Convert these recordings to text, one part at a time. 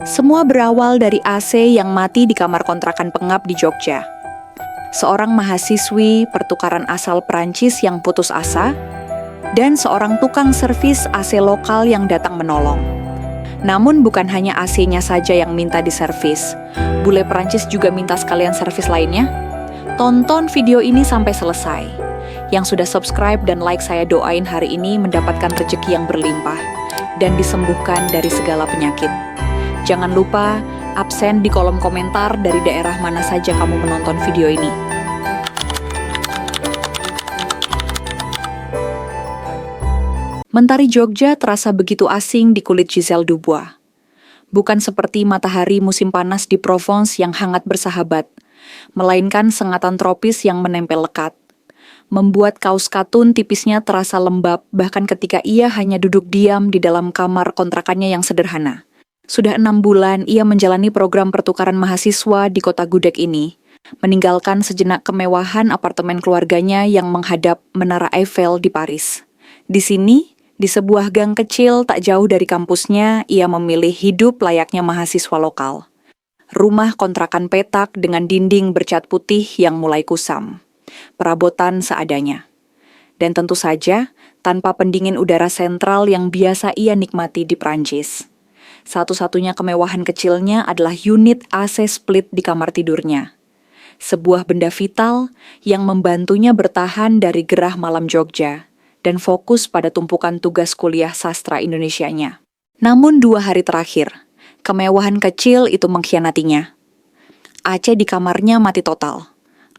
Semua berawal dari AC yang mati di kamar kontrakan pengap di Jogja. Seorang mahasiswi pertukaran asal Prancis yang putus asa, dan seorang tukang servis AC lokal yang datang menolong. Namun bukan hanya AC-nya saja yang minta diservis, bule Prancis juga minta sekalian servis lainnya. Tonton video ini sampai selesai. Yang sudah subscribe dan like saya doain hari ini mendapatkan rezeki yang berlimpah dan disembuhkan dari segala penyakit. Jangan lupa absen di kolom komentar dari daerah mana saja kamu menonton video ini. Mentari Jogja terasa begitu asing di kulit Giselle Dubois. Bukan seperti matahari musim panas di Provence yang hangat bersahabat, melainkan sengatan tropis yang menempel lekat. Membuat kaos katun tipisnya terasa lembab bahkan ketika ia hanya duduk diam di dalam kamar kontrakannya yang sederhana. Sudah 6 bulan ia menjalani program pertukaran mahasiswa di kota gudeg ini, meninggalkan sejenak kemewahan apartemen keluarganya yang menghadap Menara Eiffel di Paris. Di sini, di sebuah gang kecil tak jauh dari kampusnya, ia memilih hidup layaknya mahasiswa lokal. Rumah kontrakan petak dengan dinding bercat putih yang mulai kusam. Perabotan seadanya. Dan tentu saja, tanpa pendingin udara sentral yang biasa ia nikmati di Prancis. Satu-satunya kemewahan kecilnya adalah unit AC split di kamar tidurnya. Sebuah benda vital yang membantunya bertahan dari gerah malam Jogja dan fokus pada tumpukan tugas kuliah sastra Indonesianya. Namun 2 hari terakhir, kemewahan kecil itu mengkhianatinya. AC di kamarnya mati total.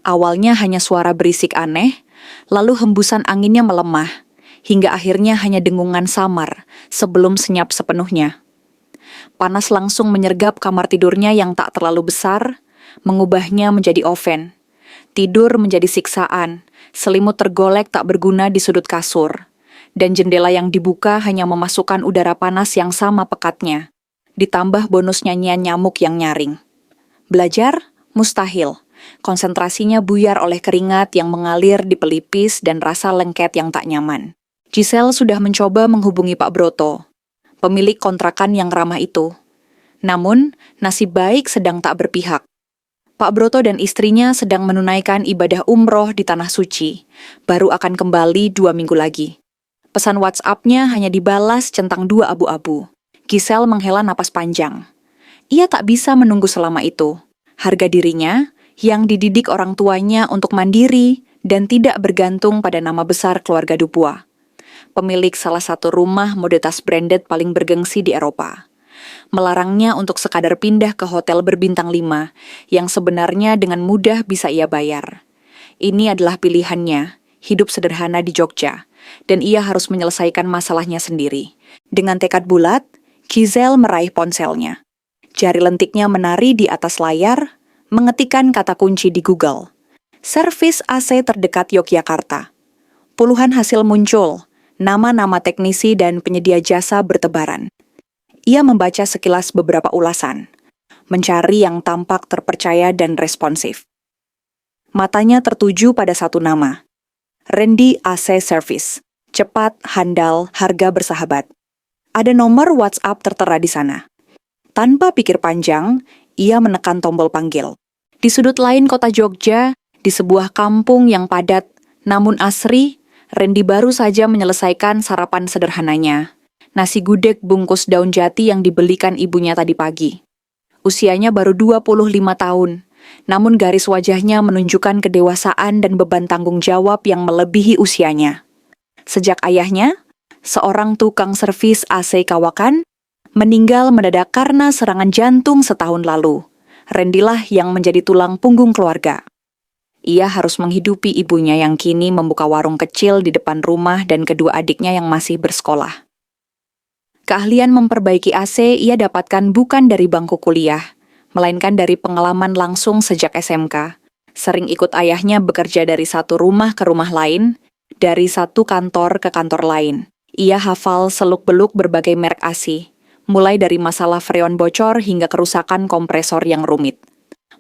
Awalnya hanya suara berisik aneh, lalu hembusan anginnya melemah, hingga akhirnya hanya dengungan samar sebelum senyap sepenuhnya. Panas langsung menyergap kamar tidurnya yang tak terlalu besar, mengubahnya menjadi oven. Tidur menjadi siksaan, selimut tergolek tak berguna di sudut kasur, dan jendela yang dibuka hanya memasukkan udara panas yang sama pekatnya, ditambah bonus nyanyian nyamuk yang nyaring. Belajar? Mustahil. Konsentrasinya buyar oleh keringat yang mengalir di pelipis dan rasa lengket yang tak nyaman. Giselle sudah mencoba menghubungi Pak Broto, pemilik kontrakan yang ramah itu. Namun, nasib baik sedang tak berpihak. Pak Broto dan istrinya sedang menunaikan ibadah umroh di Tanah Suci, baru akan kembali 2 minggu lagi. Pesan WhatsApp-nya hanya dibalas centang 2 abu-abu. Giselle menghela napas panjang. Ia tak bisa menunggu selama itu. Harga dirinya, yang dididik orang tuanya untuk mandiri dan tidak bergantung pada nama besar keluarga Dubois. Pemilik salah satu rumah mode tas branded paling bergengsi di Eropa. Melarangnya untuk sekadar pindah ke hotel berbintang 5 yang sebenarnya dengan mudah bisa ia bayar. Ini adalah pilihannya, hidup sederhana di Jogja, dan ia harus menyelesaikan masalahnya sendiri. Dengan tekad bulat, Giselle meraih ponselnya. Jari lentiknya menari di atas layar, mengetikkan kata kunci di Google. Servis AC terdekat Yogyakarta. Puluhan hasil muncul, nama-nama teknisi dan penyedia jasa bertebaran. Ia membaca sekilas beberapa ulasan, mencari yang tampak terpercaya dan responsif. Matanya tertuju pada satu nama, Randy AC Service. Cepat, handal, harga bersahabat. Ada nomor WhatsApp tertera di sana. Tanpa pikir panjang, ia menekan tombol panggil. Di sudut lain kota Jogja, di sebuah kampung yang padat, namun asri, Randy baru saja menyelesaikan sarapan sederhananya. Nasi gudeg bungkus daun jati yang dibelikan ibunya tadi pagi. Usianya baru 25 tahun, namun garis wajahnya menunjukkan kedewasaan dan beban tanggung jawab yang melebihi usianya. Sejak ayahnya, seorang tukang servis AC kawakan, meninggal mendadak karena serangan jantung setahun lalu. Randy-lah yang menjadi tulang punggung keluarga. Ia harus menghidupi ibunya yang kini membuka warung kecil di depan rumah dan kedua adiknya yang masih bersekolah. Keahlian memperbaiki AC ia dapatkan bukan dari bangku kuliah, melainkan dari pengalaman langsung sejak SMK. Sering ikut ayahnya bekerja dari satu rumah ke rumah lain, dari satu kantor ke kantor lain. Ia hafal seluk-beluk berbagai merek AC. Mulai dari masalah freon bocor hingga kerusakan kompresor yang rumit.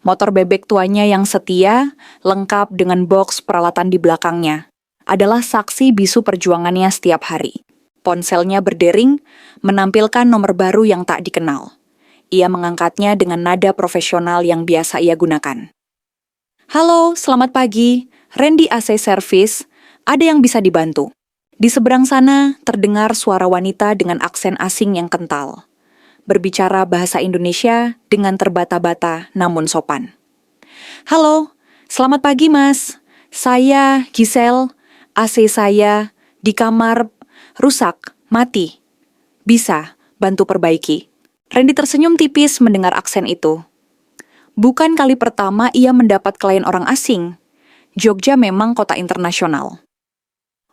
Motor bebek tuanya yang setia, lengkap dengan box peralatan di belakangnya, adalah saksi bisu perjuangannya setiap hari. Ponselnya berdering, menampilkan nomor baru yang tak dikenal. Ia mengangkatnya dengan nada profesional yang biasa ia gunakan. Halo, selamat pagi. Randy AC Service. Ada yang bisa dibantu? Di seberang sana terdengar suara wanita dengan aksen asing yang kental. Berbicara bahasa Indonesia dengan terbata-bata namun sopan. Halo, selamat pagi mas. Saya Giselle, AC saya di kamar rusak, mati. Bisa, bantu perbaiki. Randy tersenyum tipis mendengar aksen itu. Bukan kali pertama ia mendapat klien orang asing. Jogja memang kota internasional.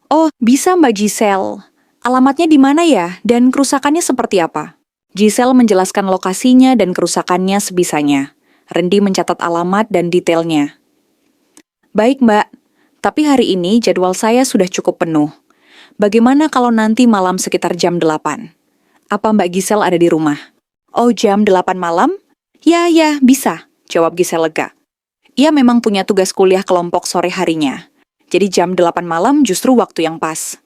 Oh, bisa Mbak Giselle. Alamatnya di mana ya? Dan kerusakannya seperti apa? Giselle menjelaskan lokasinya dan kerusakannya sebisanya. Randy mencatat alamat dan detailnya. Baik Mbak, tapi hari ini jadwal saya sudah cukup penuh. Bagaimana kalau nanti malam sekitar jam 8? Apa Mbak Giselle ada di rumah? Oh, jam 8 malam? Ya, bisa, jawab Giselle lega. Ia memang punya tugas kuliah kelompok sore harinya. Jadi jam 8 malam justru waktu yang pas.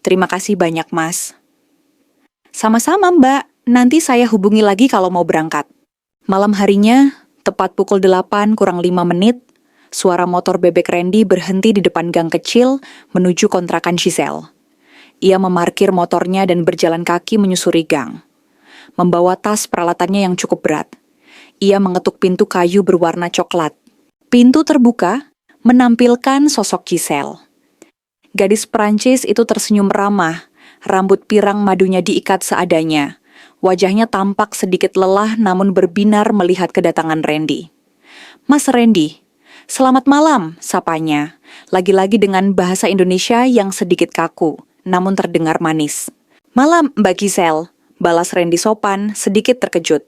Terima kasih banyak, Mas. Sama-sama, Mbak. Nanti saya hubungi lagi kalau mau berangkat. Malam harinya, tepat pukul 8 kurang 5 menit, suara motor bebek Randy berhenti di depan gang kecil menuju kontrakan Giselle. Ia memarkir motornya dan berjalan kaki menyusuri gang. Membawa tas peralatannya yang cukup berat. Ia mengetuk pintu kayu berwarna coklat. Pintu terbuka, menampilkan sosok Giselle. Gadis Perancis itu tersenyum ramah, rambut pirang madunya diikat seadanya. Wajahnya tampak sedikit lelah namun berbinar melihat kedatangan Randy. Mas Randy, selamat malam, sapanya. Lagi-lagi dengan bahasa Indonesia yang sedikit kaku, namun terdengar manis. Malam, Mbak Giselle, balas Randy sopan, sedikit terkejut.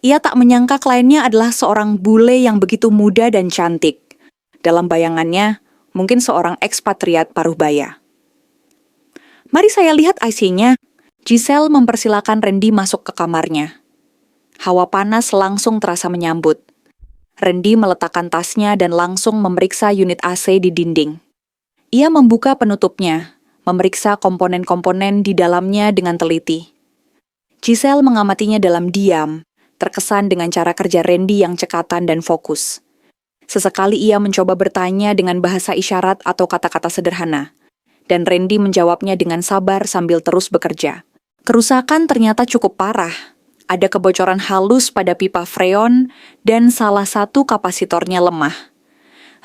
Ia tak menyangka kliennya adalah seorang bule yang begitu muda dan cantik. Dalam bayangannya, mungkin seorang ekspatriat paruh baya. Mari saya lihat IC-nya. Giselle mempersilakan Randy masuk ke kamarnya. Hawa panas langsung terasa menyambut. Randy meletakkan tasnya dan langsung memeriksa unit AC di dinding. Ia membuka penutupnya, memeriksa komponen-komponen di dalamnya dengan teliti. Giselle mengamatinya dalam diam, terkesan dengan cara kerja Randy yang cekatan dan fokus. Sesekali ia mencoba bertanya dengan bahasa isyarat atau kata-kata sederhana, dan Randy menjawabnya dengan sabar sambil terus bekerja. Kerusakan ternyata cukup parah. Ada kebocoran halus pada pipa freon dan salah satu kapasitornya lemah.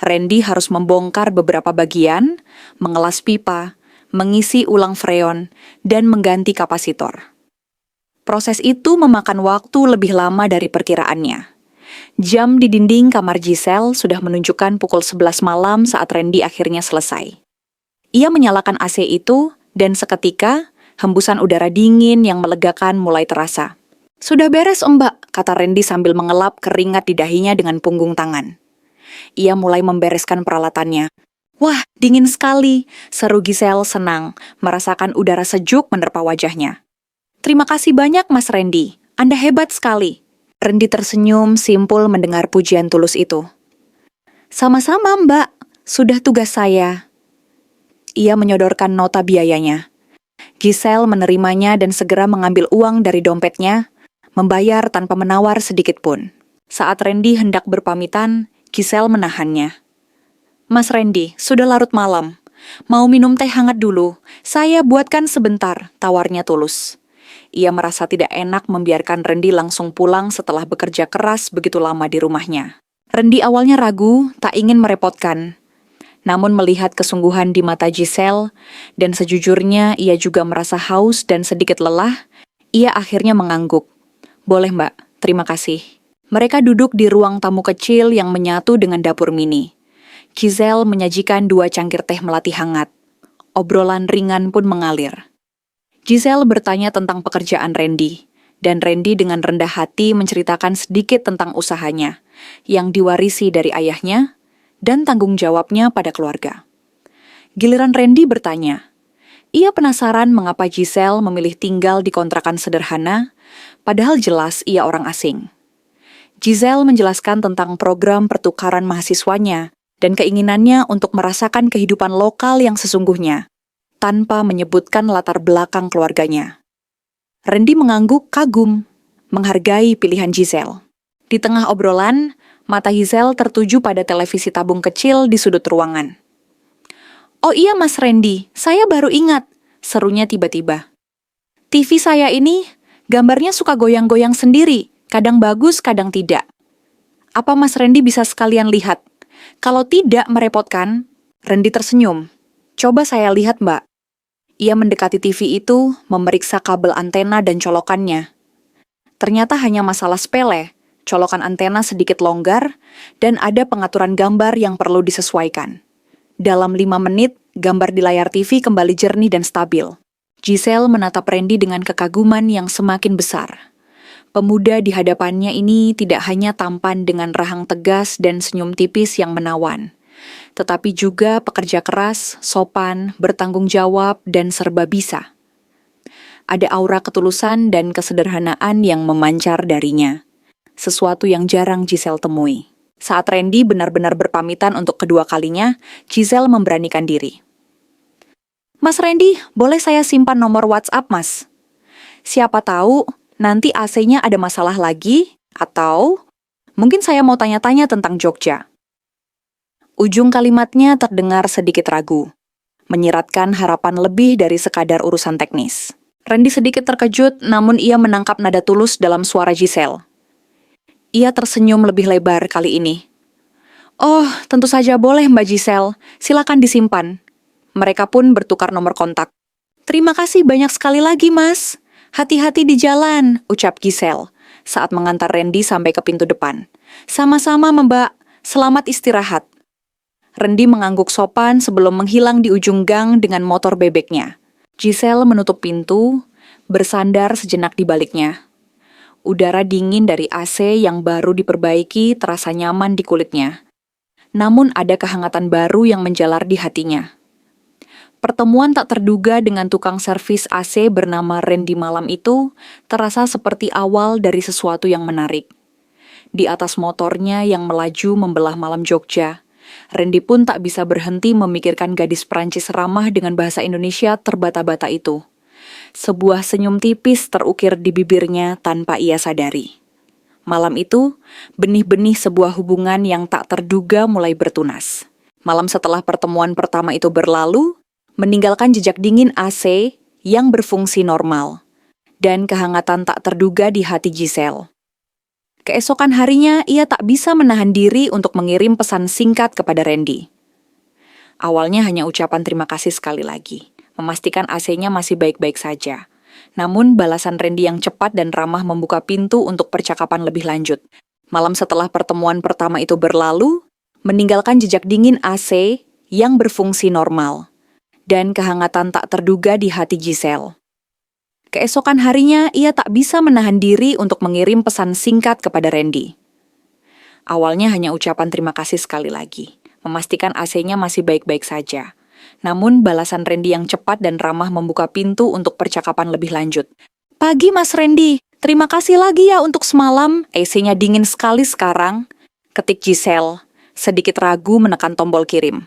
Randy harus membongkar beberapa bagian, mengelas pipa, mengisi ulang freon, dan mengganti kapasitor. Proses itu memakan waktu lebih lama dari perkiraannya. Jam di dinding kamar Giselle sudah menunjukkan pukul 11 malam saat Randy akhirnya selesai. Ia menyalakan AC itu, dan seketika, hembusan udara dingin yang melegakan mulai terasa. Sudah beres, Mbak, kata Randy sambil mengelap keringat di dahinya dengan punggung tangan. Ia mulai membereskan peralatannya. Wah, dingin sekali, seru Giselle senang, merasakan udara sejuk menerpa wajahnya. Terima kasih banyak, Mas Randy. Anda hebat sekali. Randy tersenyum simpul mendengar pujian tulus itu. Sama-sama, Mbak. Sudah tugas saya. Ia menyodorkan nota biayanya. Giselle menerimanya dan segera mengambil uang dari dompetnya, membayar tanpa menawar sedikit pun. Saat Randy hendak berpamitan, Giselle menahannya. Mas Randy, sudah larut malam. Mau minum teh hangat dulu? Saya buatkan sebentar, tawarnya tulus. Ia merasa tidak enak membiarkan Randy langsung pulang setelah bekerja keras begitu lama di rumahnya. Randy awalnya ragu, tak ingin merepotkan. Namun melihat kesungguhan di mata Giselle, dan sejujurnya ia juga merasa haus dan sedikit lelah, ia akhirnya mengangguk. Boleh Mbak, terima kasih. Mereka duduk di ruang tamu kecil yang menyatu dengan dapur mini. Giselle menyajikan 2 cangkir teh melati hangat. Obrolan ringan pun mengalir. Giselle bertanya tentang pekerjaan Randy, dan Randy dengan rendah hati menceritakan sedikit tentang usahanya, yang diwarisi dari ayahnya, dan tanggung jawabnya pada keluarga. Giliran Randy bertanya, ia penasaran mengapa Giselle memilih tinggal di kontrakan sederhana, padahal jelas ia orang asing. Giselle menjelaskan tentang program pertukaran mahasiswanya, dan keinginannya untuk merasakan kehidupan lokal yang sesungguhnya, tanpa menyebutkan latar belakang keluarganya. Randy mengangguk kagum. menghargai pilihan Giselle. Di tengah obrolan, mata Giselle tertuju pada televisi tabung kecil di sudut ruangan. "Oh iya Mas Randy, saya baru ingat," serunya tiba-tiba. "TV saya ini, gambarnya suka goyang-goyang sendiri, kadang bagus, kadang tidak. Apa Mas Randy bisa sekalian lihat? Kalau tidak merepotkan," Randy tersenyum. "Coba saya lihat, Mbak." Ia mendekati TV itu, memeriksa kabel antena dan colokannya. Ternyata hanya masalah sepele, colokan antena sedikit longgar, dan ada pengaturan gambar yang perlu disesuaikan. Dalam 5 menit, gambar di layar TV kembali jernih dan stabil. Giselle menatap Randy dengan kekaguman yang semakin besar. Pemuda di hadapannya ini tidak hanya tampan dengan rahang tegas dan senyum tipis yang menawan, tetapi juga pekerja keras, sopan, bertanggung jawab, dan serba bisa. Ada aura ketulusan dan kesederhanaan yang memancar darinya, sesuatu yang jarang Giselle temui. Saat Randy benar-benar berpamitan untuk kedua kalinya, Giselle memberanikan diri. "Mas Randy, boleh saya simpan nomor WhatsApp, Mas? Siapa tahu nanti AC-nya ada masalah lagi, atau mungkin saya mau tanya-tanya tentang Jogja." Ujung kalimatnya terdengar sedikit ragu, menyiratkan harapan lebih dari sekadar urusan teknis. Randy sedikit terkejut, namun ia menangkap nada tulus dalam suara Giselle. Ia tersenyum lebih lebar kali ini. "Oh, tentu saja boleh Mbak Giselle, silakan disimpan." Mereka pun bertukar nomor kontak. "Terima kasih banyak sekali lagi, Mas. Hati-hati di jalan," ucap Giselle saat mengantar Randy sampai ke pintu depan. "Sama-sama, Mbak. Selamat istirahat." Randy mengangguk sopan sebelum menghilang di ujung gang dengan motor bebeknya. Giselle menutup pintu, bersandar sejenak di baliknya. Udara dingin dari AC yang baru diperbaiki terasa nyaman di kulitnya. Namun ada kehangatan baru yang menjalar di hatinya. Pertemuan tak terduga dengan tukang servis AC bernama Randy malam itu terasa seperti awal dari sesuatu yang menarik. Di atas motornya yang melaju membelah malam Jogja, Randy pun tak bisa berhenti memikirkan gadis Perancis ramah dengan bahasa Indonesia terbata-bata itu. Sebuah senyum tipis terukir di bibirnya tanpa ia sadari. Malam itu, benih-benih sebuah hubungan yang tak terduga mulai bertunas. Malam setelah pertemuan pertama itu berlalu, meninggalkan jejak dingin AC yang berfungsi normal, dan kehangatan tak terduga di hati Giselle. Keesokan harinya, ia tak bisa menahan diri untuk mengirim pesan singkat kepada Randy. Awalnya hanya ucapan terima kasih sekali lagi, memastikan AC-nya masih baik-baik saja. Namun balasan Randy yang cepat dan ramah membuka pintu untuk percakapan lebih lanjut. Malam setelah pertemuan pertama itu berlalu, meninggalkan jejak dingin AC yang berfungsi normal, dan kehangatan tak terduga di hati Giselle. Keesokan harinya, ia tak bisa menahan diri untuk mengirim pesan singkat kepada Randy. Awalnya hanya ucapan terima kasih sekali lagi, memastikan AC-nya masih baik-baik saja. Namun balasan Randy yang cepat dan ramah membuka pintu untuk percakapan lebih lanjut. "Pagi Mas Randy, terima kasih lagi ya untuk semalam, AC-nya dingin sekali sekarang," ketik Giselle, sedikit ragu menekan tombol kirim.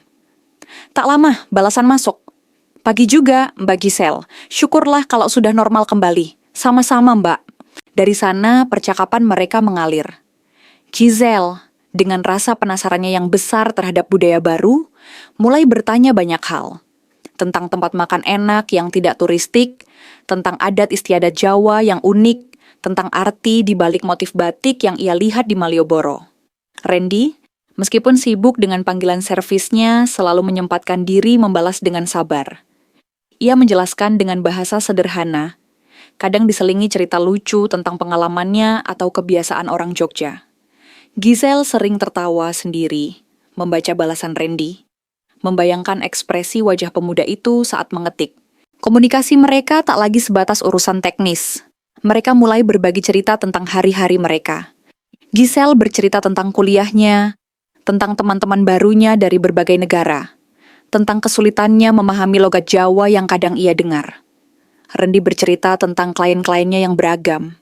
Tak lama, balasan masuk. "Pagi juga, Mbak Giselle. Syukurlah kalau sudah normal kembali. Sama-sama, Mbak." Dari sana, percakapan mereka mengalir. Giselle, dengan rasa penasarannya yang besar terhadap budaya baru, mulai bertanya banyak hal. Tentang tempat makan enak yang tidak turistik, tentang adat istiadat Jawa yang unik, tentang arti di balik motif batik yang ia lihat di Malioboro. Randy, meskipun sibuk dengan panggilan servisnya, selalu menyempatkan diri membalas dengan sabar. Ia menjelaskan dengan bahasa sederhana, kadang diselingi cerita lucu tentang pengalamannya atau kebiasaan orang Jogja. Giselle sering tertawa sendiri, membaca balasan Randy, membayangkan ekspresi wajah pemuda itu saat mengetik. Komunikasi mereka tak lagi sebatas urusan teknis. Mereka mulai berbagi cerita tentang hari-hari mereka. Giselle bercerita tentang kuliahnya, tentang teman-teman barunya dari berbagai negara, tentang kesulitannya memahami logat Jawa yang kadang ia dengar. Randy bercerita tentang klien-kliennya yang beragam,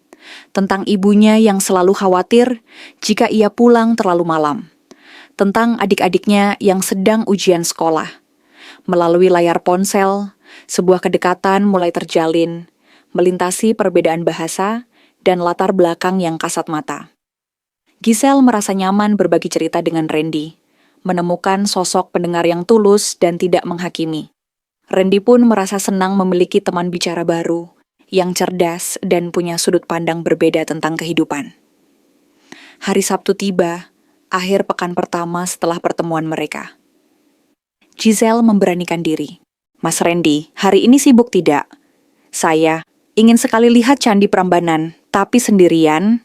tentang ibunya yang selalu khawatir jika ia pulang terlalu malam, tentang adik-adiknya yang sedang ujian sekolah. Melalui layar ponsel, sebuah kedekatan mulai terjalin, melintasi perbedaan bahasa, dan latar belakang yang kasat mata. Giselle merasa nyaman berbagi cerita dengan Randy, menemukan sosok pendengar yang tulus dan tidak menghakimi. Randy pun merasa senang memiliki teman bicara baru, yang cerdas dan punya sudut pandang berbeda tentang kehidupan. Hari Sabtu tiba, akhir pekan pertama setelah pertemuan mereka. Giselle memberanikan diri. Mas Randy, hari ini sibuk tidak? Saya ingin sekali lihat Candi Prambanan, tapi sendirian.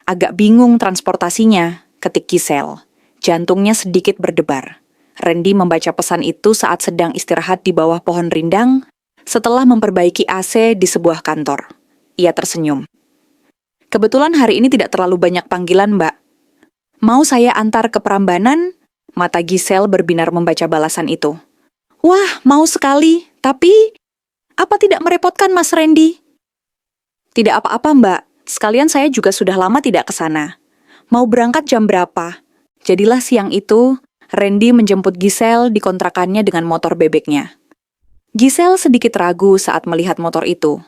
Agak bingung transportasinya, ketik Giselle. Jantungnya sedikit berdebar. Randy membaca pesan itu saat sedang istirahat di bawah pohon rindang setelah memperbaiki AC di sebuah kantor. Ia tersenyum. Kebetulan hari ini tidak terlalu banyak panggilan, Mbak. Mau saya antar ke Prambanan? Mata Giselle berbinar membaca balasan itu. Wah, mau sekali, tapi apa tidak merepotkan Mas Randy? Tidak apa-apa, Mbak. Sekalian saya juga sudah lama tidak ke sana. Mau berangkat jam berapa? Jadilah siang itu, Randy menjemput Giselle di kontrakannya dengan motor bebeknya. Giselle sedikit ragu saat melihat motor itu.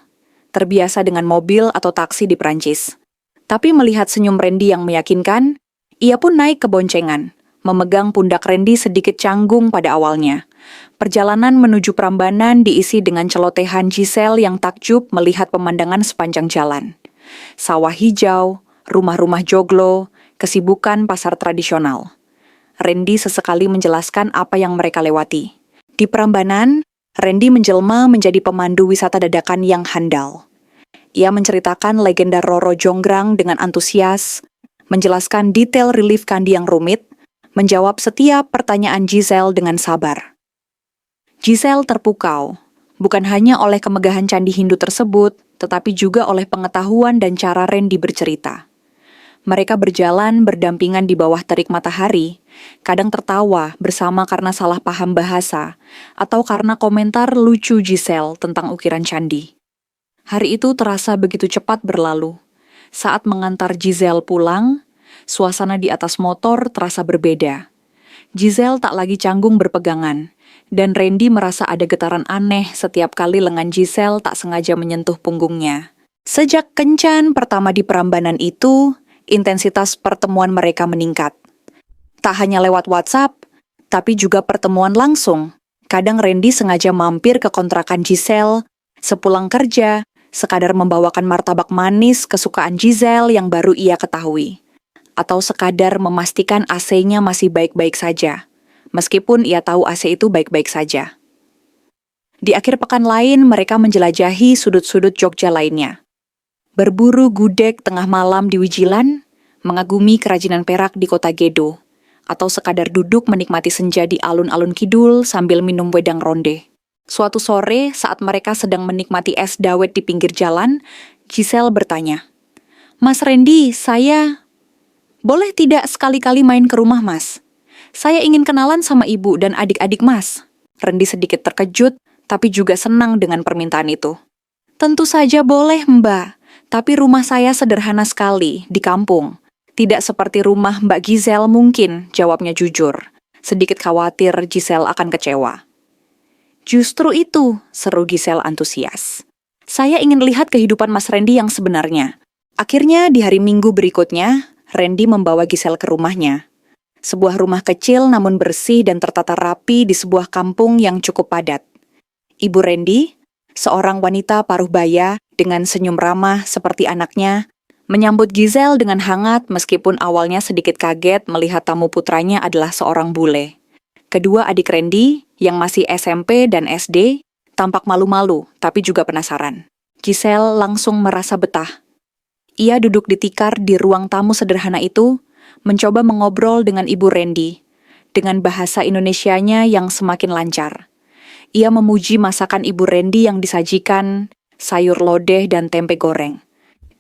Terbiasa dengan mobil atau taksi di Prancis. Tapi melihat senyum Randy yang meyakinkan, ia pun naik ke boncengan, memegang pundak Randy sedikit canggung pada awalnya. Perjalanan menuju Prambanan diisi dengan celotehan Giselle yang takjub melihat pemandangan sepanjang jalan. Sawah hijau, rumah-rumah joglo, kesibukan pasar tradisional. Randy sesekali menjelaskan apa yang mereka lewati. Di Prambanan, Randy menjelma menjadi pemandu wisata dadakan yang handal. Ia menceritakan legenda Roro Jonggrang dengan antusias, menjelaskan detail relief kandi yang rumit, menjawab setiap pertanyaan Giselle dengan sabar. Giselle terpukau, bukan hanya oleh kemegahan candi Hindu tersebut, tetapi juga oleh pengetahuan dan cara Randy bercerita. Mereka berjalan berdampingan di bawah terik matahari, kadang tertawa bersama karena salah paham bahasa, atau karena komentar lucu Giselle tentang ukiran candi. Hari itu terasa begitu cepat berlalu. Saat mengantar Giselle pulang, suasana di atas motor terasa berbeda. Giselle tak lagi canggung berpegangan, dan Randy merasa ada getaran aneh setiap kali lengan Giselle tak sengaja menyentuh punggungnya. Sejak kencan pertama di Prambanan itu, intensitas pertemuan mereka meningkat. Tak hanya lewat WhatsApp, tapi juga pertemuan langsung. Kadang Randy sengaja mampir ke kontrakan Giselle, sepulang kerja, sekadar membawakan martabak manis kesukaan Giselle yang baru ia ketahui. Atau sekadar memastikan AC-nya masih baik-baik saja, meskipun ia tahu AC itu baik-baik saja. Di akhir pekan lain, mereka menjelajahi sudut-sudut Jogja lainnya. Berburu gudeg tengah malam di Wijilan, mengagumi kerajinan perak di kota Gedo, atau sekadar duduk menikmati senja di alun-alun kidul sambil minum wedang ronde. Suatu sore, saat mereka sedang menikmati es dawet di pinggir jalan, Giselle bertanya, Mas Randy, boleh tidak sekali-kali main ke rumah Mas? Saya ingin kenalan sama ibu dan adik-adik Mas. Randy sedikit terkejut, tapi juga senang dengan permintaan itu. Tentu saja boleh, Mbak. Tapi rumah saya sederhana sekali, di kampung. Tidak seperti rumah Mbak Giselle mungkin, jawabnya jujur. Sedikit khawatir Giselle akan kecewa. Justru itu, seru Giselle antusias. Saya ingin lihat kehidupan Mas Randy yang sebenarnya. Akhirnya di hari Minggu berikutnya, Randy membawa Giselle ke rumahnya. Sebuah rumah kecil namun bersih dan tertata rapi di sebuah kampung yang cukup padat. Ibu Randy, seorang wanita paruh baya dengan senyum ramah seperti anaknya, menyambut Giselle dengan hangat meskipun awalnya sedikit kaget melihat tamu putranya adalah seorang bule. Kedua adik Randy, yang masih SMP dan SD, tampak malu-malu tapi juga penasaran. Giselle langsung merasa betah. Ia duduk di tikar di ruang tamu sederhana itu, mencoba mengobrol dengan Ibu Randy, dengan bahasa Indonesianya yang semakin lancar. Ia memuji masakan Ibu Randy yang disajikan, sayur lodeh dan tempe goreng,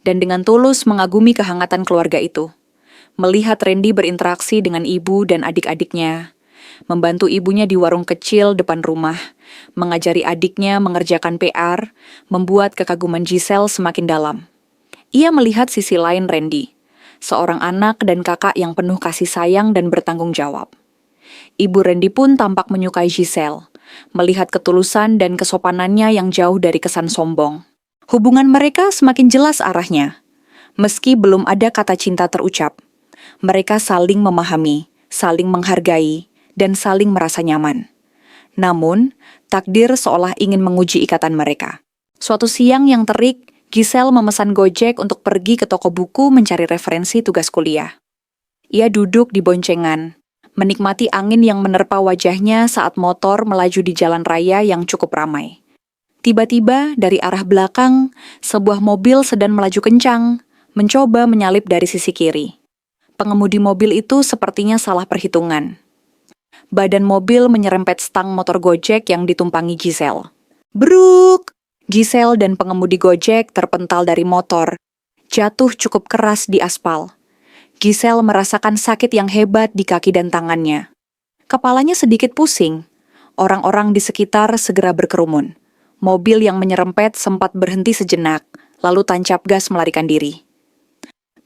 dan dengan tulus mengagumi kehangatan keluarga itu. Melihat Randy berinteraksi dengan ibu dan adik-adiknya, membantu ibunya di warung kecil depan rumah, mengajari adiknya mengerjakan PR, membuat kekaguman Giselle semakin dalam. Ia melihat sisi lain Randy, seorang anak dan kakak yang penuh kasih sayang dan bertanggung jawab. Ibu Randy pun tampak menyukai Giselle, melihat ketulusan dan kesopanannya yang jauh dari kesan sombong. Hubungan mereka semakin jelas arahnya. Meski belum ada kata cinta terucap, mereka saling memahami, saling menghargai, dan saling merasa nyaman. Namun, takdir seolah ingin menguji ikatan mereka. Suatu siang yang terik, Giselle memesan Gojek untuk pergi ke toko buku mencari referensi tugas kuliah. Ia duduk di boncengan, menikmati angin yang menerpa wajahnya saat motor melaju di jalan raya yang cukup ramai. Tiba-tiba, dari arah belakang, sebuah mobil sedan melaju kencang, mencoba menyalip dari sisi kiri. Pengemudi mobil itu sepertinya salah perhitungan. Badan mobil menyerempet stang motor Gojek yang ditumpangi Giselle. Bruk! Giselle dan pengemudi Gojek terpental dari motor, jatuh cukup keras di aspal. Giselle merasakan sakit yang hebat di kaki dan tangannya. Kepalanya sedikit pusing. Orang-orang di sekitar segera berkerumun. Mobil yang menyerempet sempat berhenti sejenak, lalu tancap gas melarikan diri.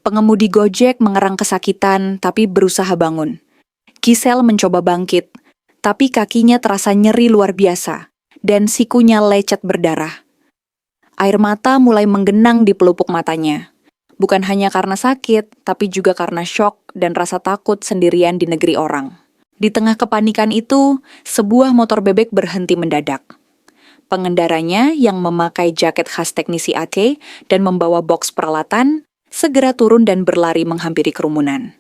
Pengemudi Gojek mengerang kesakitan, tapi berusaha bangun. Giselle mencoba bangkit, tapi kakinya terasa nyeri luar biasa, dan sikunya lecet berdarah. Air mata mulai menggenang di pelupuk matanya. Bukan hanya karena sakit, tapi juga karena syok dan rasa takut sendirian di negeri orang. Di tengah kepanikan itu, sebuah motor bebek berhenti mendadak. Pengendaranya yang memakai jaket khas teknisi AT dan membawa boks peralatan, segera turun dan berlari menghampiri kerumunan.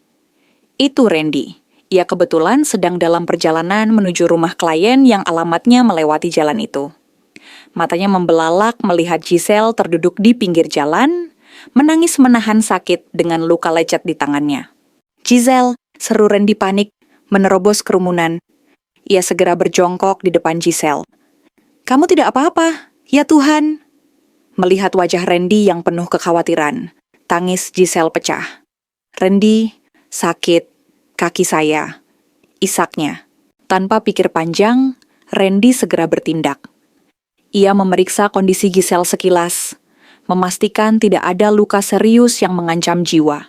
Itu Randy. Ia kebetulan sedang dalam perjalanan menuju rumah klien yang alamatnya melewati jalan itu. Matanya membelalak melihat Giselle terduduk di pinggir jalan, menangis menahan sakit dengan luka lecet di tangannya. Giselle, seru Randy panik, menerobos kerumunan. Ia segera berjongkok di depan Giselle. Kamu tidak apa-apa, ya Tuhan. Melihat wajah Randy yang penuh kekhawatiran, tangis Giselle pecah. Randy, sakit, kaki saya, isaknya. Tanpa pikir panjang, Randy segera bertindak. Ia memeriksa kondisi Giselle sekilas, memastikan tidak ada luka serius yang mengancam jiwa.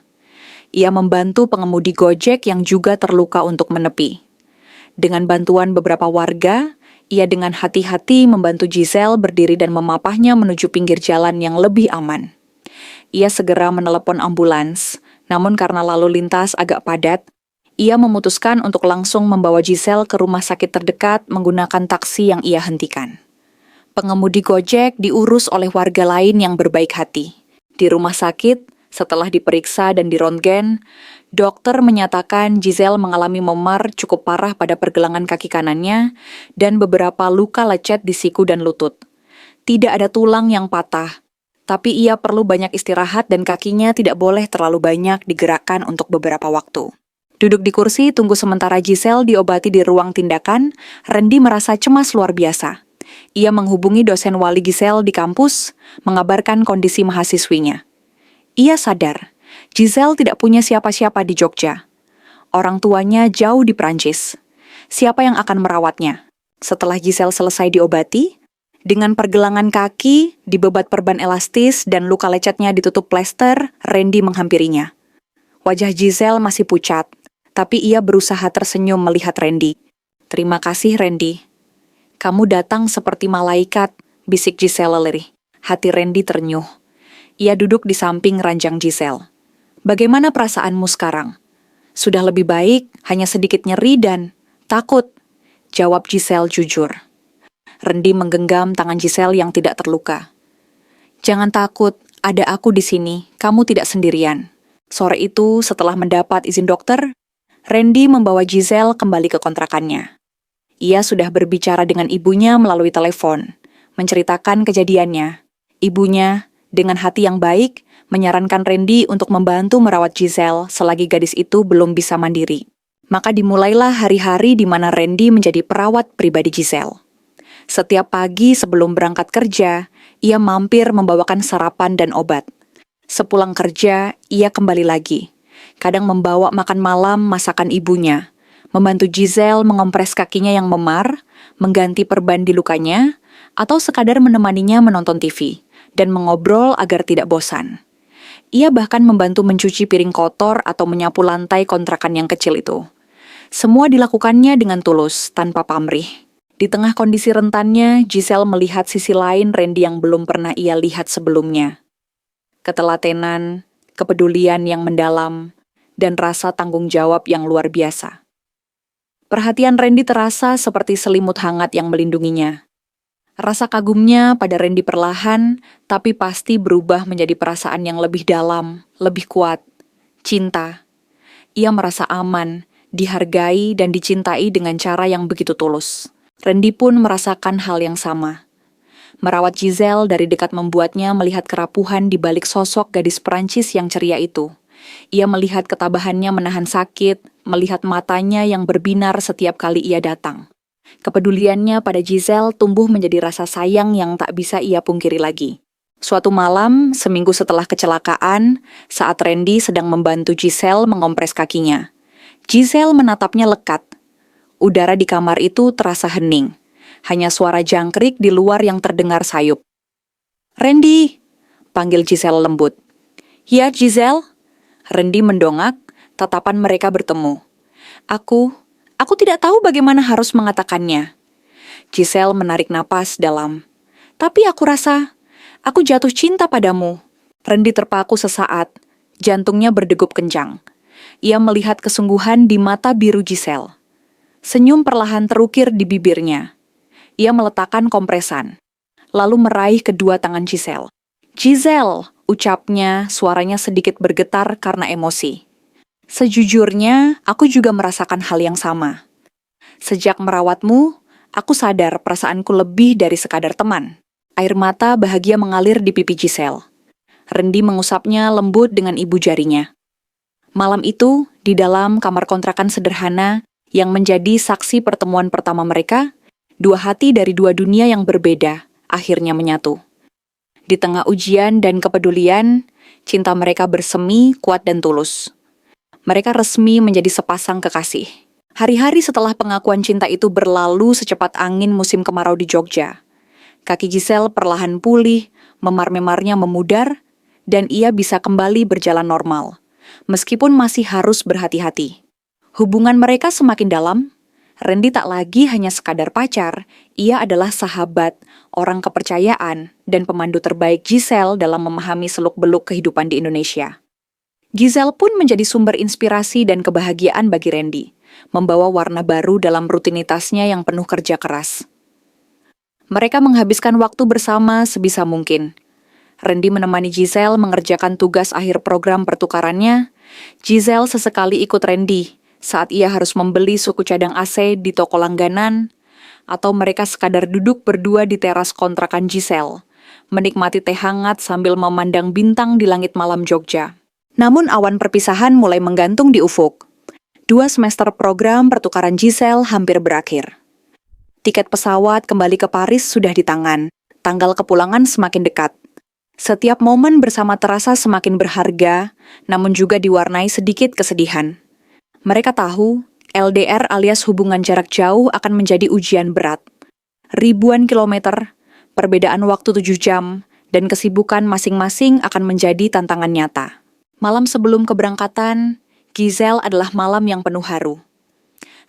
Ia membantu pengemudi Gojek yang juga terluka untuk menepi. Dengan bantuan beberapa warga, ia dengan hati-hati membantu Giselle berdiri dan memapahnya menuju pinggir jalan yang lebih aman. Ia segera menelepon ambulans, namun karena lalu lintas agak padat, ia memutuskan untuk langsung membawa Giselle ke rumah sakit terdekat menggunakan taksi yang ia hentikan. Pengemudi Gojek diurus oleh warga lain yang berbaik hati. Di rumah sakit, setelah diperiksa dan diröntgen, dokter menyatakan Giselle mengalami memar cukup parah pada pergelangan kaki kanannya dan beberapa luka lecet di siku dan lutut. Tidak ada tulang yang patah, tapi ia perlu banyak istirahat dan kakinya tidak boleh terlalu banyak digerakkan untuk beberapa waktu. Duduk di kursi tunggu sementara Giselle diobati di ruang tindakan, Randy merasa cemas luar biasa. Ia menghubungi dosen wali Giselle di kampus, mengabarkan kondisi mahasiswinya. Ia sadar, Giselle tidak punya siapa-siapa di Jogja. Orang tuanya jauh di Prancis. Siapa yang akan merawatnya? Setelah Giselle selesai diobati, dengan pergelangan kaki, dibebat perban elastis, dan luka lecetnya ditutup plester, Randy menghampirinya. Wajah Giselle masih pucat, tapi ia berusaha tersenyum melihat Randy. Terima kasih, Randy. Kamu datang seperti malaikat, bisik Giselle lirih. Hati Randy ternyuh. Ia duduk di samping ranjang Giselle. Bagaimana perasaanmu sekarang? Sudah lebih baik, hanya sedikit nyeri dan takut, jawab Giselle jujur. Randy menggenggam tangan Giselle yang tidak terluka. Jangan takut, ada aku di sini, kamu tidak sendirian. Sore itu, setelah mendapat izin dokter, Randy membawa Giselle kembali ke kontrakannya. Ia sudah berbicara dengan ibunya melalui telepon, menceritakan kejadiannya. Ibunya, dengan hati yang baik, menyarankan Randy untuk membantu merawat Giselle selagi gadis itu belum bisa mandiri. Maka dimulailah hari-hari di mana Randy menjadi perawat pribadi Giselle. Setiap pagi sebelum berangkat kerja, ia mampir membawakan sarapan dan obat. Sepulang kerja, ia kembali lagi. Kadang membawa makan malam masakan ibunya, membantu Giselle mengompres kakinya yang memar, mengganti perban di lukanya, atau sekadar menemaninya menonton TV, dan mengobrol agar tidak bosan. Ia bahkan membantu mencuci piring kotor atau menyapu lantai kontrakan yang kecil itu. Semua dilakukannya dengan tulus, tanpa pamrih. Di tengah kondisi rentannya, Giselle melihat sisi lain Randy yang belum pernah ia lihat sebelumnya. Ketelatenan, kepedulian yang mendalam, dan rasa tanggung jawab yang luar biasa. Perhatian Randy terasa seperti selimut hangat yang melindunginya. Rasa kagumnya pada Randy perlahan, tapi pasti berubah menjadi perasaan yang lebih dalam, lebih kuat, cinta. Ia merasa aman, dihargai dan dicintai dengan cara yang begitu tulus. Randy pun merasakan hal yang sama. Merawat Giselle dari dekat membuatnya melihat kerapuhan di balik sosok gadis Perancis yang ceria itu. Ia melihat ketabahannya menahan sakit, melihat matanya yang berbinar setiap kali ia datang. Kepeduliannya pada Giselle tumbuh menjadi rasa sayang yang tak bisa ia pungkiri lagi. Suatu malam, seminggu setelah kecelakaan, saat Randy sedang membantu Giselle mengompres kakinya, Giselle menatapnya lekat. Udara di kamar itu terasa hening. Hanya suara jangkrik di luar yang terdengar sayup. "Randy!" panggil Giselle lembut. "Ya, Giselle?" Randy mendongak, tatapan mereka bertemu. Aku tidak tahu bagaimana harus mengatakannya." Giselle menarik napas dalam. "Tapi aku rasa, aku jatuh cinta padamu." Randy terpaku sesaat, jantungnya berdegup kencang. Ia melihat kesungguhan di mata biru Giselle. Senyum perlahan terukir di bibirnya. Ia meletakkan kompresan, lalu meraih kedua tangan Giselle. "Giselle," ucapnya, suaranya sedikit bergetar karena emosi. "Sejujurnya, aku juga merasakan hal yang sama. Sejak merawatmu, aku sadar perasaanku lebih dari sekadar teman." Air mata bahagia mengalir di pipi Giselle. Randy mengusapnya lembut dengan ibu jarinya. Malam itu, di dalam kamar kontrakan sederhana yang menjadi saksi pertemuan pertama mereka, dua hati dari dua dunia yang berbeda akhirnya menyatu. Di tengah ujian dan kepedulian, cinta mereka bersemi, kuat dan tulus. Mereka resmi menjadi sepasang kekasih. Hari-hari setelah pengakuan cinta itu berlalu secepat angin musim kemarau di Jogja. Kaki Giselle perlahan pulih, memar-memarnya memudar, dan ia bisa kembali berjalan normal, meskipun masih harus berhati-hati. Hubungan mereka semakin dalam. Randy tak lagi hanya sekadar pacar, ia adalah sahabat, orang kepercayaan, dan pemandu terbaik Giselle dalam memahami seluk-beluk kehidupan di Indonesia. Giselle pun menjadi sumber inspirasi dan kebahagiaan bagi Randy, membawa warna baru dalam rutinitasnya yang penuh kerja keras. Mereka menghabiskan waktu bersama sebisa mungkin. Randy menemani Giselle mengerjakan tugas akhir program pertukarannya. Giselle sesekali ikut Randy saat ia harus membeli suku cadang AC di toko langganan, atau mereka sekadar duduk berdua di teras kontrakan Giselle, menikmati teh hangat sambil memandang bintang di langit malam Jogja. Namun awan perpisahan mulai menggantung di ufuk. 2 semester program pertukaran Giselle hampir berakhir. Tiket pesawat kembali ke Paris sudah di tangan, tanggal kepulangan semakin dekat. Setiap momen bersama terasa semakin berharga, namun juga diwarnai sedikit kesedihan. Mereka tahu, LDR alias hubungan jarak jauh akan menjadi ujian berat. Ribuan kilometer, perbedaan waktu 7 jam, dan kesibukan masing-masing akan menjadi tantangan nyata. Malam sebelum keberangkatan, Giselle adalah malam yang penuh haru.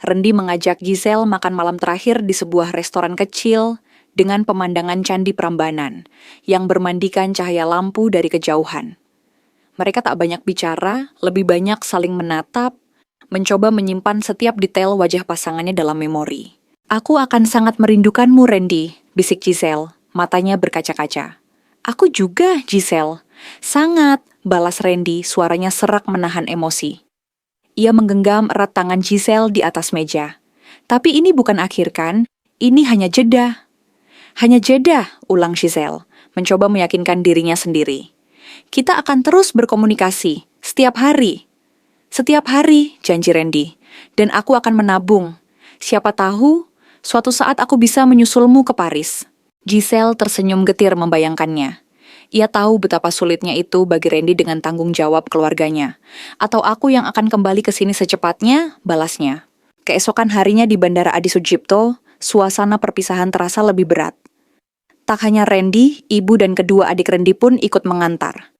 Randy mengajak Giselle makan malam terakhir di sebuah restoran kecil dengan pemandangan Candi Prambanan yang bermandikan cahaya lampu dari kejauhan. Mereka tak banyak bicara, lebih banyak saling menatap, mencoba menyimpan setiap detail wajah pasangannya dalam memori. "Aku akan sangat merindukanmu, Randy," bisik Giselle, matanya berkaca-kaca. "Aku juga, Giselle." "Sangat," balas Randy, suaranya serak menahan emosi. Ia menggenggam erat tangan Giselle di atas meja. "Tapi ini bukan akhir kan? Ini hanya jeda." "Hanya jeda," ulang Giselle, mencoba meyakinkan dirinya sendiri. "Kita akan terus berkomunikasi, setiap hari." "Setiap hari," janji Randy, "dan aku akan menabung. Siapa tahu, suatu saat aku bisa menyusulmu ke Paris." Giselle tersenyum getir membayangkannya. Ia tahu betapa sulitnya itu bagi Randy dengan tanggung jawab keluarganya. "Atau aku yang akan kembali ke sini secepatnya," balasnya. Keesokan harinya di Bandara Adi Sucipto, suasana perpisahan terasa lebih berat. Tak hanya Randy, ibu dan kedua adik Randy pun ikut mengantar.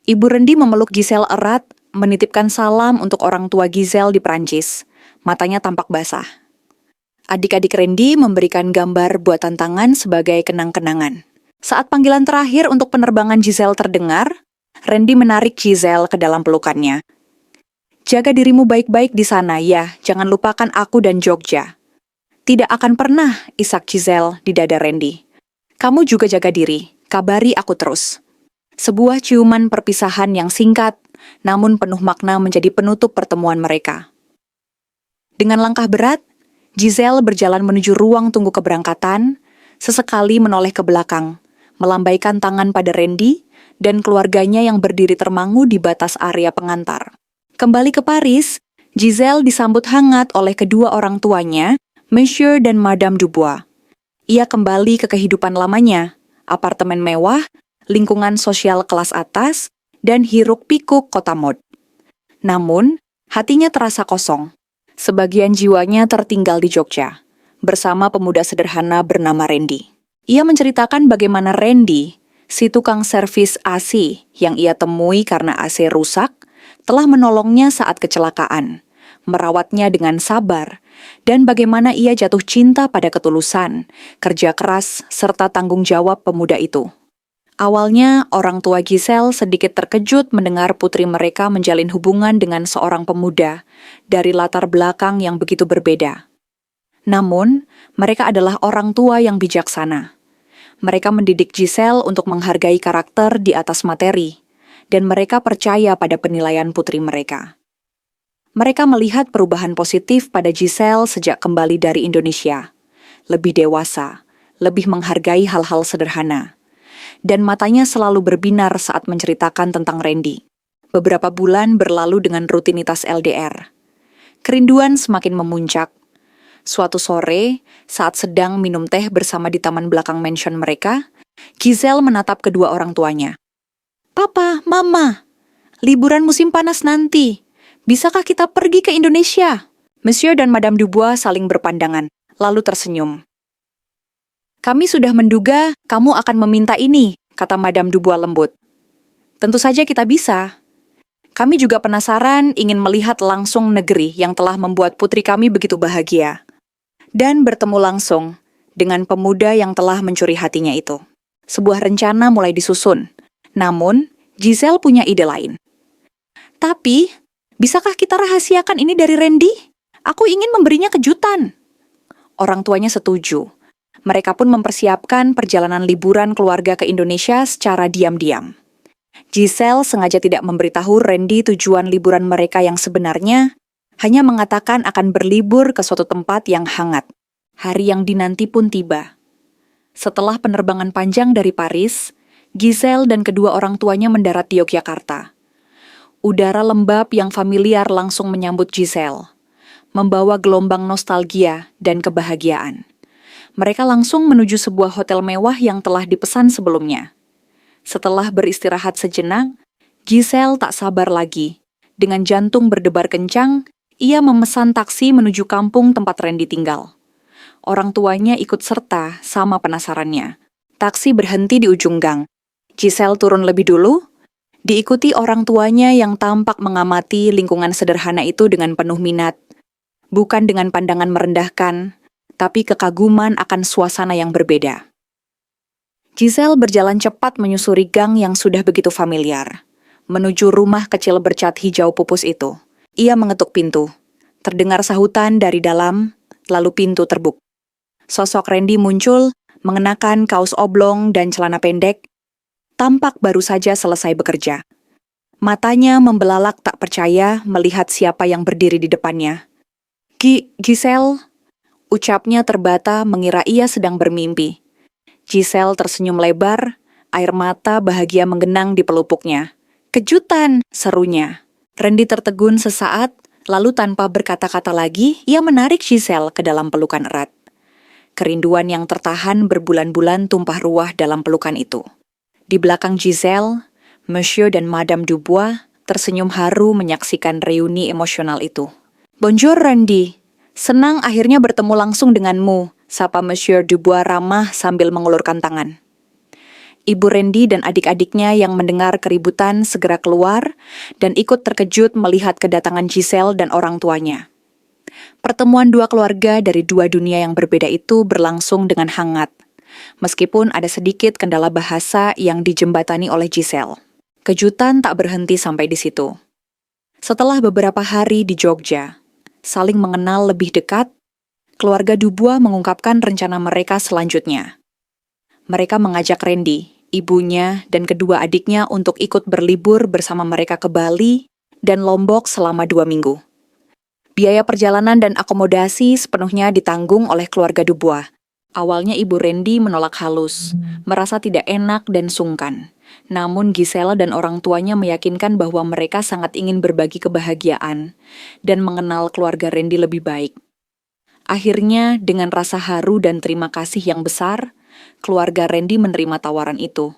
Ibu Randy memeluk Giselle erat, menitipkan salam untuk orang tua Giselle di Prancis. Matanya tampak basah. Adik-adik Randy memberikan gambar buatan tangan sebagai kenang-kenangan. Saat panggilan terakhir untuk penerbangan Giselle terdengar, Randy menarik Giselle ke dalam pelukannya. Jaga dirimu baik-baik di sana ya, jangan lupakan aku dan Jogja. Tidak akan pernah, isak Giselle di dada Randy. Kamu juga jaga diri, kabari aku terus. Sebuah ciuman perpisahan yang singkat, namun penuh makna menjadi penutup pertemuan mereka. Dengan langkah berat, Giselle berjalan menuju ruang tunggu keberangkatan, sesekali menoleh ke belakang, melambaikan tangan pada Randy dan keluarganya yang berdiri termangu di batas area pengantar. Kembali ke Paris, Giselle disambut hangat oleh kedua orang tuanya, Monsieur dan Madame Dubois. Ia kembali ke kehidupan lamanya, apartemen mewah, lingkungan sosial kelas atas, dan hiruk-pikuk kota mod. Namun, hatinya terasa kosong. Sebagian jiwanya tertinggal di Jogja, bersama pemuda sederhana bernama Randy. Ia menceritakan bagaimana Randy, si tukang servis AC yang ia temui karena AC rusak, telah menolongnya saat kecelakaan, merawatnya dengan sabar, dan bagaimana ia jatuh cinta pada ketulusan, kerja keras, serta tanggung jawab pemuda itu. Awalnya, orang tua Giselle sedikit terkejut mendengar putri mereka menjalin hubungan dengan seorang pemuda dari latar belakang yang begitu berbeda. Namun, mereka adalah orang tua yang bijaksana. Mereka mendidik Giselle untuk menghargai karakter di atas materi, dan mereka percaya pada penilaian putri mereka. Mereka melihat perubahan positif pada Giselle sejak kembali dari Indonesia. Lebih dewasa, lebih menghargai hal-hal sederhana. Dan matanya selalu berbinar saat menceritakan tentang Randy. Beberapa bulan berlalu dengan rutinitas LDR. Kerinduan semakin memuncak. Suatu sore, saat sedang minum teh bersama di taman belakang mansion mereka, Giselle menatap kedua orang tuanya. Papa, Mama, liburan musim panas nanti. Bisakah kita pergi ke Indonesia? Monsieur dan Madame Dubois saling berpandangan, lalu tersenyum. Kami sudah menduga kamu akan meminta ini, kata Madame Dubois lembut. Tentu saja kita bisa. Kami juga penasaran ingin melihat langsung negeri yang telah membuat putri kami begitu bahagia. Dan bertemu langsung dengan pemuda yang telah mencuri hatinya itu. Sebuah rencana mulai disusun. Namun, Giselle punya ide lain. Tapi, bisakah kita rahasiakan ini dari Randy? Aku ingin memberinya kejutan. Orang tuanya setuju. Mereka pun mempersiapkan perjalanan liburan keluarga ke Indonesia secara diam-diam. Giselle sengaja tidak memberitahu Randy tujuan liburan mereka yang sebenarnya, hanya mengatakan akan berlibur ke suatu tempat yang hangat. Hari yang dinanti pun tiba. Setelah penerbangan panjang dari Paris, Giselle dan kedua orang tuanya mendarat di Yogyakarta. Udara lembab yang familiar langsung menyambut Giselle, membawa gelombang nostalgia dan kebahagiaan. Mereka langsung menuju sebuah hotel mewah yang telah dipesan sebelumnya. Setelah beristirahat sejenak, Giselle tak sabar lagi. Dengan jantung berdebar kencang, ia memesan taksi menuju kampung tempat Randy tinggal. Orang tuanya ikut serta sama penasarannya. Taksi berhenti di ujung gang. Giselle turun lebih dulu, diikuti orang tuanya yang tampak mengamati lingkungan sederhana itu dengan penuh minat. Bukan dengan pandangan merendahkan, tapi kekaguman akan suasana yang berbeda. Giselle berjalan cepat menyusuri gang yang sudah begitu familiar, menuju rumah kecil bercat hijau pupus itu. Ia mengetuk pintu. Terdengar sahutan dari dalam, lalu pintu terbuka. Sosok Randy muncul, mengenakan kaos oblong dan celana pendek, tampak baru saja selesai bekerja. Matanya membelalak tak percaya melihat siapa yang berdiri di depannya. Giselle, ucapnya terbata mengira ia sedang bermimpi. Giselle tersenyum lebar, air mata bahagia menggenang di pelupuknya. Kejutan, serunya. Randy tertegun sesaat, lalu tanpa berkata-kata lagi, ia menarik Giselle ke dalam pelukan erat. Kerinduan yang tertahan berbulan-bulan tumpah ruah dalam pelukan itu. Di belakang Giselle, Monsieur dan Madame Dubois tersenyum haru menyaksikan reuni emosional itu. Bonjour Randy, senang akhirnya bertemu langsung denganmu, sapa Monsieur Dubois ramah sambil mengulurkan tangan. Ibu Randy dan adik-adiknya yang mendengar keributan segera keluar dan ikut terkejut melihat kedatangan Giselle dan orang tuanya. Pertemuan dua keluarga dari dua dunia yang berbeda itu berlangsung dengan hangat, meskipun ada sedikit kendala bahasa yang dijembatani oleh Giselle. Kejutan tak berhenti sampai di situ. Setelah beberapa hari di Jogja, saling mengenal lebih dekat, keluarga Dubois mengungkapkan rencana mereka selanjutnya. Mereka mengajak Randy, ibunya, dan kedua adiknya untuk ikut berlibur bersama mereka ke Bali dan Lombok selama 2 minggu. Biaya perjalanan dan akomodasi sepenuhnya ditanggung oleh keluarga Dubois. Awalnya Ibu Randy menolak halus, merasa tidak enak dan sungkan. Namun Gisela dan orang tuanya meyakinkan bahwa mereka sangat ingin berbagi kebahagiaan dan mengenal keluarga Randy lebih baik. Akhirnya, dengan rasa haru dan terima kasih yang besar, keluarga Randy menerima tawaran itu.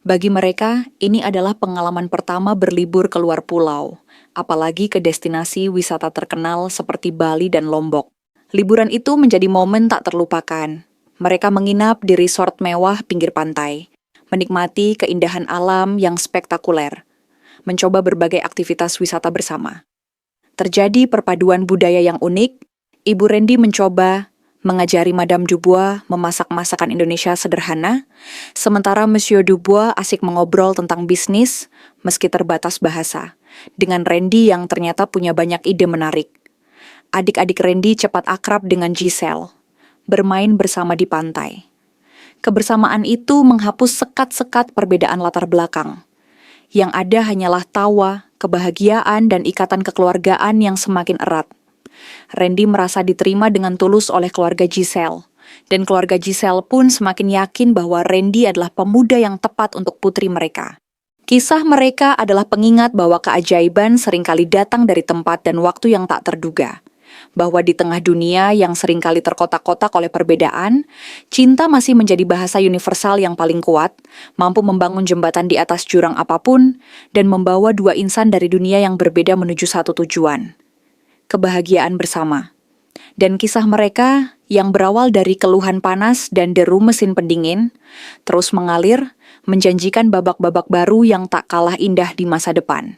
Bagi mereka, ini adalah pengalaman pertama berlibur keluar pulau, apalagi ke destinasi wisata terkenal seperti Bali dan Lombok. Liburan itu menjadi momen tak terlupakan. Mereka menginap di resort mewah pinggir pantai, menikmati keindahan alam yang spektakuler, mencoba berbagai aktivitas wisata bersama. Terjadi perpaduan budaya yang unik. Ibu Randy mencoba mengajari Madame Dubois memasak masakan Indonesia sederhana, sementara Monsieur Dubois asik mengobrol tentang bisnis meski terbatas bahasa, dengan Randy yang ternyata punya banyak ide menarik. Adik-adik Randy cepat akrab dengan Giselle, bermain bersama di pantai. Kebersamaan itu menghapus sekat-sekat perbedaan latar belakang. Yang ada hanyalah tawa, kebahagiaan, dan ikatan kekeluargaan yang semakin erat. Randy merasa diterima dengan tulus oleh keluarga Giselle, dan keluarga Giselle pun semakin yakin bahwa Randy adalah pemuda yang tepat untuk putri mereka. Kisah mereka adalah pengingat bahwa keajaiban seringkali datang dari tempat dan waktu yang tak terduga. Bahwa di tengah dunia yang seringkali terkotak-kotak oleh perbedaan, cinta masih menjadi bahasa universal yang paling kuat, mampu membangun jembatan di atas jurang apapun, dan membawa dua insan dari dunia yang berbeda menuju satu tujuan. Kebahagiaan bersama. Dan kisah mereka yang berawal dari keluhan panas dan deru mesin pendingin, terus mengalir, menjanjikan babak-babak baru yang tak kalah indah di masa depan.